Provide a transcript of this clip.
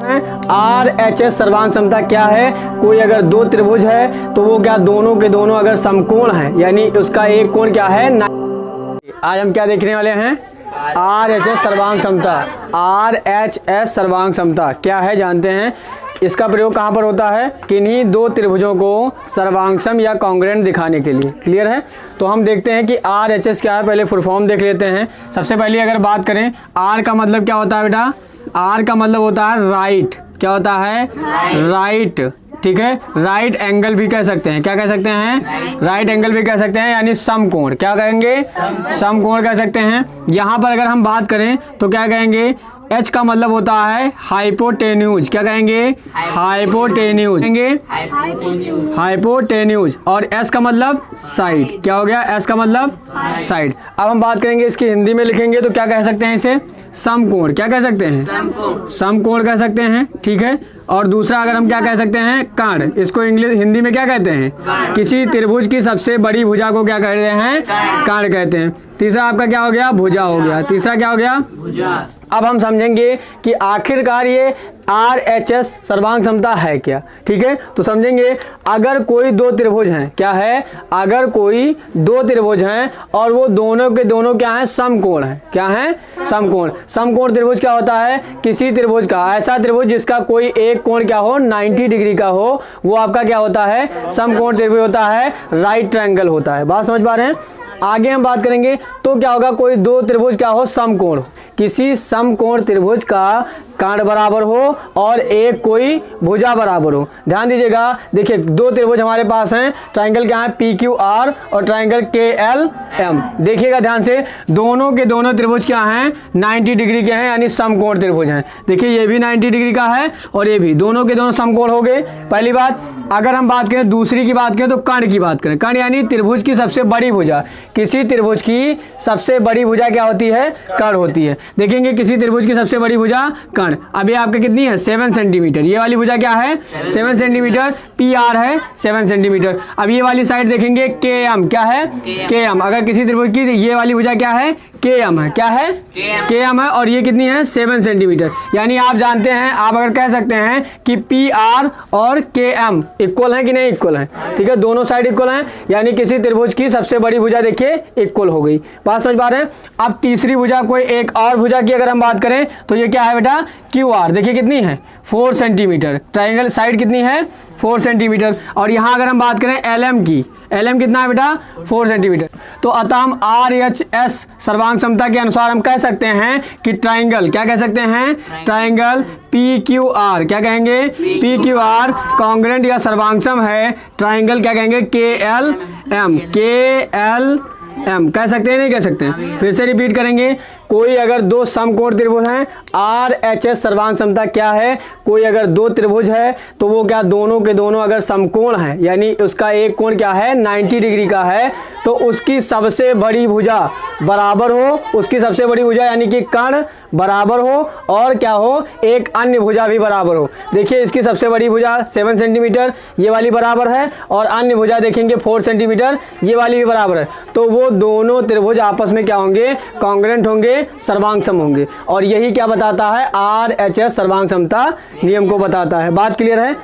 RHS सर्वांग क्षमता क्या है? कोई अगर दो त्रिभुज है तो वो क्या दोनों के दोनों अगर समकोण हैं, यानी उसका एक कोण क्या है 90। आज हम क्या देखने वाले हैं? RHS सर्वांग क्षमता। RHS सर्वांग क्षमता क्या है जानते हैं। इसका प्रयोग कहाँ पर होता है? किन्हीं दो त्रिभुजों को सर्वांगसम या कॉन्ग्रुएंट दिखाने के लिए। क्लियर है? तो हम देखते हैं कि RHS क्या है, पहले फुल फॉर्म देख लेते हैं। सबसे पहले अगर बात करें, R का मतलब क्या होता है बेटा? R का मतलब होता है राइट। क्या होता है? राइट। ठीक है, राइट एंगल भी कह सकते हैं। क्या कह सकते हैं? राइट एंगल भी कह सकते हैं, यानी समकोण। क्या कहेंगे? समकोण कह सकते हैं। यहाँ पर अगर हम बात करें तो क्या कहेंगे? H का मतलब होता है हाइपोटेन्यूज। क्या कहेंगे? हाइपोटेन्यूज कहेंगे, हाइपोटेन्यूज। और S का मतलब साइड। क्या हो गया? S का मतलब साइड। अब हम बात करेंगे इसकी हिंदी में लिखेंगे तो क्या कह सकते हैं इसे? समकोण। क्या कह सकते हैं? समकोण कह सकते हैं। ठीक है, और दूसरा अगर हम क्या कह सकते हैं? कर्ण। इसको इंग्लिश हिंदी में क्या कहते हैं? किसी त्रिभुज की सबसे बड़ी भुजा को क्या कहते हैं? कर्ण कहते हैं। तीसरा आपका क्या हो गया? भुजा हो गया। तीसरा क्या हो गया? भुजा। अब हम समझेंगे कि आखिरकार ये RHS सर्वांग क्षमता है क्या। ठीक है, तो समझेंगे। अगर कोई दो त्रिभुज हैं, क्या है? अगर कोई दो त्रिभुज हैं और वो दोनों के दोनों क्या हैं? समकोण हैं। क्या हैं? समकोण। समकोण त्रिभुज क्या होता है? किसी त्रिभुज का ऐसा त्रिभुज जिसका कोई एक कोण क्या हो 90 डिग्री का हो, वो आपका क्या होता है? समकोण त्रिभुज होता है, राइट ट्रायंगल होता है। बात समझ पा रहे हैं? आगे हम बात करेंगे तो क्या होगा? कोई दो त्रिभुज क्या हो? समकोण। किसी समकोण त्रिभुज का कर्ण बराबर हो और एक कोई भुजा बराबर हो। ध्यान दीजिएगा, देखिए दो त्रिभुज हमारे पास हैं। ट्रायंगल क्या है? PQR और ट्रायंगल KLM। देखिएगा ध्यान से, दोनों के दोनों त्रिभुज क्या हैं? 90 डिग्री के हैं, यानी समकोण त्रिभुज हैं। देखिए ये भी 90 डिग्री का है और ये भी, दोनों के दोनों समकोण हो गए। पहली बात। अगर हम बात करें, दूसरी की बात करें तो कर्ण की बात करें। कर्ण यानी त्रिभुज की सबसे बड़ी भुजा। किसी त्रिभुज की सबसे बड़ी भुजा क्या होती है? कर्ण होती है। देखेंगे किसी त्रिभुज की सबसे बड़ी भुजा कर्ण। अब ये आपका कितनी है? 7 सेंटीमीटर। ये वाली भुजा क्या है? 7 सेंटीमीटर। PR है 7 सेंटीमीटर। अब ये वाली साइड देखेंगे KM। क्या है? KM। अगर किसी त्रिभुज की ये वाली भुजा क्या है? KM है। क्या है? KM है। और ये कितनी है? 7 सेंटीमीटर। यानी आप जानते हैं, आप अगर कह सकते हैं कि PR और KM इक्वल है कि नहीं? इक्वल है। ठीक है, दोनों साइड इक्वल हैं, यानी किसी त्रिभुज की सबसे बड़ी भुजा देखिए इक्वल हो गई। बात समझ पा रहे हैं? अब तीसरी भुजा, कोई एक और भुजा की अगर हम बात करें तो ये क्या है बेटा? QR। देखिए कितनी है? 4 सेंटीमीटर। ट्रायंगल साइड कितनी है? 4 सेंटीमीटर। और यहाँ अगर हम बात करें LM की, LM कितना है बेटा? 4 सेंटीमीटर। तो अतः हम RHS सर्वांग क्षमता के अनुसार हम कह सकते हैं कि ट्रायंगल, क्या कह सकते हैं? Triangle PQR। क्या कहेंगे? PQR कॉन्ग्रुएंट या सर्वांगसम है। ट्रायंगल क्या कहेंगे? KLM। KLM कह सकते हैं, नहीं कह सकते हैं? फिर से रिपीट करेंगे। कोई अगर दो समकोण त्रिभुज हैं, RHS सर्वांग क्षमता क्या है? कोई अगर दो त्रिभुज है तो वो क्या दोनों के दोनों अगर समकोण हैं, यानी उसका एक कोण क्या है 90 डिग्री का है, तो उसकी सबसे बड़ी भुजा बराबर हो, उसकी सबसे बड़ी भुजा यानी कि कर्ण बराबर हो, और क्या हो? एक अन्य भुजा भी बराबर हो। देखिए इसकी सबसे बड़ी भुजा 7 सेंटीमीटर, ये वाली बराबर है, और अन्य भुजा देखेंगे 4 सेंटीमीटर, ये वाली भी बराबर है। तो वो दोनों त्रिभुज आपस में क्या होंगे? कॉन्ग्रुएंट होंगे, सर्वांगसम होंगे। और यही क्या बताता है? RHS सर्वांग क्षमता नियम को बताता है। बात क्लियर है?